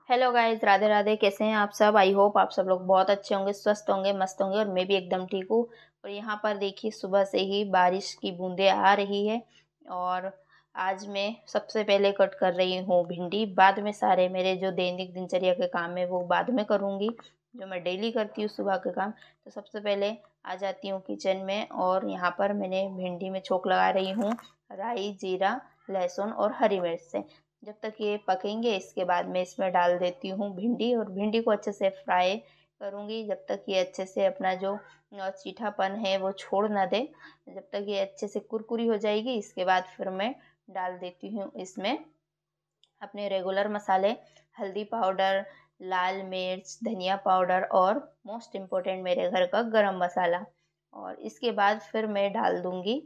Hello guys, Radhe Radhe. कैसे हैं आप सब? आई होप आप सब लोग बहुत अच्छे होंगे, स्वस्थ होंगे, मस्त होंगे। और मैं भी एकदम ठीक हूँ। और यहाँ पर देखिए, सुबह से ही बारिश की बूंदें आ रही है। और आज मैं सबसे पहले कट कर रही हूँ भिंडी। बाद में सारे मेरे जो दैनिक दिनचर्या के काम है वो बाद में करूँगी, जो मैं डेली करती हूँ सुबह के काम। तो सबसे पहले आ जाती हूँ किचन में, और यहाँ पर मैंने भिंडी में छोंक लगा रही हूँ राई, जीरा, लहसुन और हरी मिर्च से। जब तक ये पकेंगे, इसके बाद मैं इसमें डाल देती हूँ भिंडी, और भिंडी को अच्छे से फ्राई करूँगी जब तक ये अच्छे से अपना जो मीठापन है वो छोड़ ना दे। जब तक ये अच्छे से कुरकुरी हो जाएगी, इसके बाद फिर मैं डाल देती हूँ इसमें अपने रेगुलर मसाले, हल्दी पाउडर, लाल मिर्च, धनिया पाउडर और मोस्ट इम्पोर्टेंट मेरे घर का गरम मसाला। और इसके बाद फिर मैं डाल दूँगी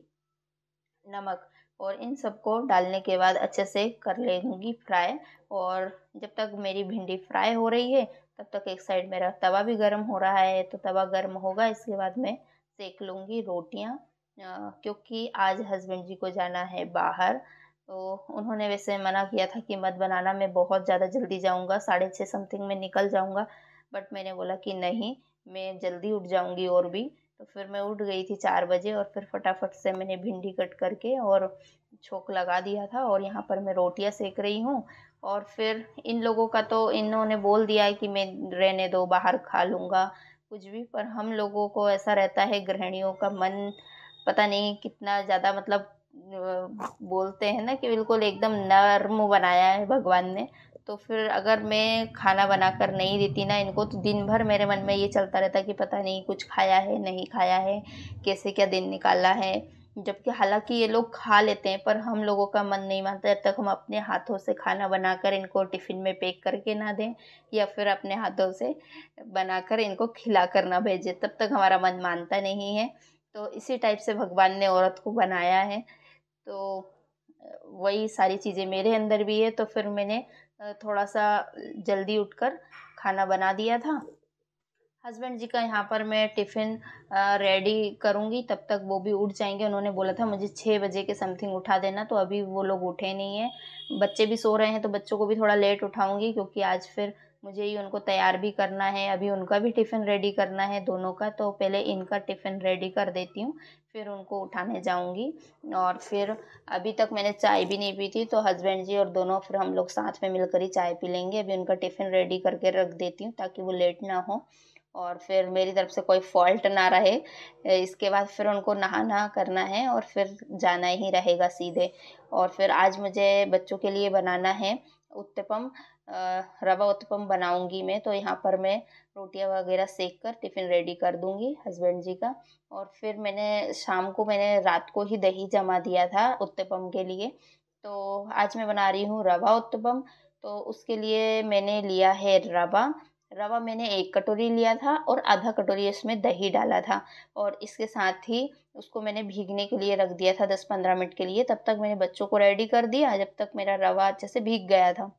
नमक। और इन सबको डालने के बाद अच्छे से कर लेंगी फ्राई। और जब तक मेरी भिंडी फ्राई हो रही है, तब तक एक साइड मेरा तवा भी गर्म हो रहा है। तो तवा गर्म होगा, इसके बाद मैं सेक लूँगी रोटियाँ, क्योंकि आज हस्बैंड जी को जाना है बाहर। तो उन्होंने वैसे मना किया था कि मत बनाना, मैं बहुत ज़्यादा जल्दी जाऊँगा, 6:30 समथिंग में निकल जाऊँगा। बट मैंने बोला कि नहीं, मैं जल्दी उठ जाऊँगी और भी। तो फिर मैं उठ गई थी 4 बजे, और फिर फटाफट से मैंने भिंडी कट करके और छोंक लगा दिया था। और यहाँ पर मैं रोटियां सेक रही हूँ। और फिर इन लोगों का तो इन्होंने बोल दिया है कि मैं रहने दो, बाहर खा लूँगा कुछ भी। पर हम लोगों को ऐसा रहता है, गृहिणियों का मन पता नहीं कितना ज़्यादा, मतलब बोलते हैं ना कि बिल्कुल एकदम नर्म बनाया है भगवान ने। तो फिर अगर मैं खाना बनाकर नहीं देती ना इनको, तो दिन भर मेरे मन में ये चलता रहता कि पता नहीं कुछ खाया है नहीं खाया है, कैसे क्या दिन निकाला है। जबकि हालांकि ये लोग खा लेते हैं, पर हम लोगों का मन नहीं मानता जब तक हम अपने हाथों से खाना बनाकर इनको टिफ़िन में पैक करके ना दें, या फिर अपने हाथों से बनाकर इनको खिला कर ना भेजें, तब तक हमारा मन मानता नहीं है। तो इसी टाइप से भगवान ने औरत को बनाया है। तो वही सारी चीज़ें मेरे अंदर भी है। तो फिर मैंने थोड़ा सा जल्दी उठकर खाना बना दिया था। हस्बैंड जी का यहाँ पर मैं टिफ़िन रेडी करूँगी, तब तक वो भी उठ जाएंगे। उन्होंने बोला था मुझे 6 बजे के समथिंग उठा देना, तो अभी वो लोग उठे नहीं हैं। बच्चे भी सो रहे हैं, तो बच्चों को भी थोड़ा लेट उठाऊंगी, क्योंकि आज फिर मुझे ही उनको तैयार भी करना है, अभी उनका भी टिफ़िन रेडी करना है दोनों का। तो पहले इनका टिफ़िन रेडी कर देती हूँ, फिर उनको उठाने जाऊँगी। और फिर अभी तक मैंने चाय भी नहीं पी थी, तो हस्बैंड जी और दोनों फिर हम लोग साथ में मिलकर ही चाय पी लेंगे। अभी उनका टिफ़िन रेडी करके रख देती हूँ, ताकि वो लेट ना हो और फिर मेरी तरफ से कोई फॉल्ट ना रहे। इसके बाद फिर उनको नहाना करना है, और फिर जाना ही रहेगा सीधे। और फिर आज मुझे बच्चों के लिए बनाना है उत्तपम, रवा उत्तपम बनाऊंगी मैं। तो यहाँ पर मैं रोटियां वगैरह सेक कर टिफ़िन रेडी कर दूंगी हस्बैंड जी का। और फिर मैंने रात को ही दही जमा दिया था उत्तपम के लिए। तो आज मैं बना रही हूँ रवा उत्तपम। तो उसके लिए मैंने लिया है रवा। रवा मैंने 1 कटोरी लिया था, और आधा कटोरी इसमें दही डाला था। और इसके साथ ही उसको मैंने भीगने के लिए रख दिया था 10-15 मिनट के लिए। तब तक मैंने बच्चों को रेडी कर दिया, जब तक मेरा रवा अच्छे से भीग गया था।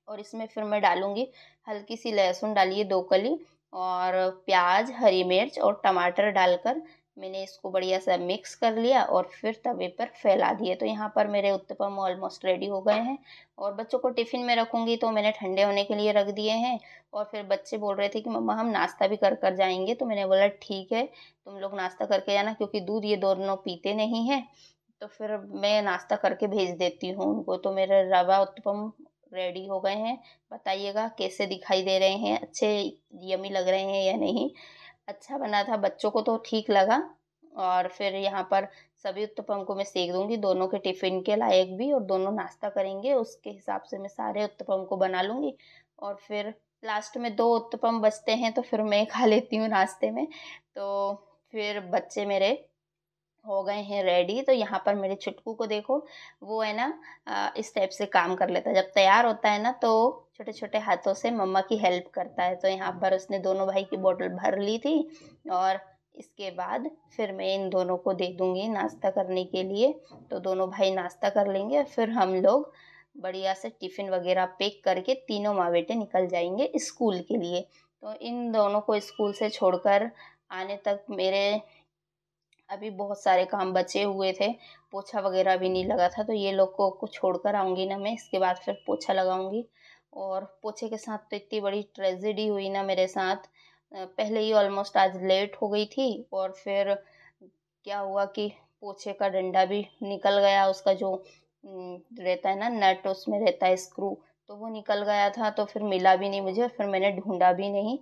और इसमें फिर मैं डालूंगी हल्की सी लहसुन, डालिए 2 कली, और प्याज, हरी मिर्च और टमाटर डालकर मैंने इसको बढ़िया सा मिक्स कर लिया, और फिर तवे पर फैला दिए। तो यहाँ पर मेरे उत्तपम ऑलमोस्ट रेडी हो गए हैं। और बच्चों को टिफ़िन में रखूँगी, तो मैंने ठंडे होने के लिए रख दिए हैं। और फिर बच्चे बोल रहे थे कि मम्मा हम नाश्ता भी कर कर जाएंगे। तो मैंने बोला ठीक है, तुम लोग नाश्ता करके जाना, क्योंकि दूध ये दोनों पीते नहीं हैं। तो फिर मैं नाश्ता करके भेज देती हूँ उनको। तो मेरे रवा उत्तपम रेडी हो गए हैं। बताइएगा कैसे दिखाई दे रहे हैं, अच्छे यमी लग रहे हैं या नहीं। अच्छा बना था, बच्चों को तो ठीक लगा। और फिर यहाँ पर सभी उत्तपम को मैं सेक दूंगी, दोनों के टिफ़िन के लायक भी, और दोनों नाश्ता करेंगे उसके हिसाब से मैं सारे उत्तपम को बना लूँगी। और फिर लास्ट में 2 उत्तपम बचते हैं, तो फिर मैं खा लेती हूँ नाश्ते में। तो फिर बच्चे मेरे हो गए हैं रेडी। तो यहाँ पर मेरे छुटकू को देखो, वो है ना इस टाइप से काम कर लेता है। जब तैयार होता है ना, तो छोटे छोटे हाथों से मम्मा की हेल्प करता है। तो यहाँ पर उसने दोनों भाई की बोतल भर ली थी। और इसके बाद फिर मैं इन दोनों को दे दूंगी नाश्ता करने के लिए। तो दोनों भाई नाश्ता कर लेंगे, और फिर हम लोग बढ़िया से टिफ़िन वगैरह पैक करके तीनों माँ बेटे निकल जाएंगे स्कूल के लिए। तो इन दोनों को स्कूल से छोड़कर आने तक मेरे अभी बहुत सारे काम बचे हुए थे। पोछा वगैरह भी नहीं लगा था, तो ये लोग को छोड़कर आऊँगी ना मैं, इसके बाद फिर पोछा लगाऊँगी। और पोछे के साथ तो इतनी बड़ी ट्रेजेडी हुई ना मेरे साथ। पहले ही ऑलमोस्ट आज लेट हो गई थी, और फिर क्या हुआ कि पोछे का डंडा भी निकल गया, उसका जो रहता है ना नट, उसमें रहता है स्क्रू, तो वो निकल गया था। तो फिर मिला भी नहीं मुझे, फिर मैंने ढूंढा भी नहीं।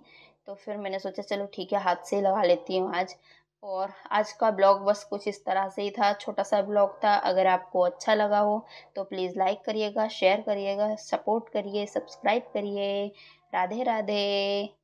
तो फिर मैंने सोचा चलो ठीक है, हाथ से ही लगा लेती हूँ आज। और आज का ब्लॉग बस कुछ इस तरह से ही था, छोटा सा ब्लॉग था। अगर आपको अच्छा लगा हो तो प्लीज़ लाइक करिएगा, शेयर करिएगा, सपोर्ट करिए, सब्सक्राइब करिए। राधे राधे।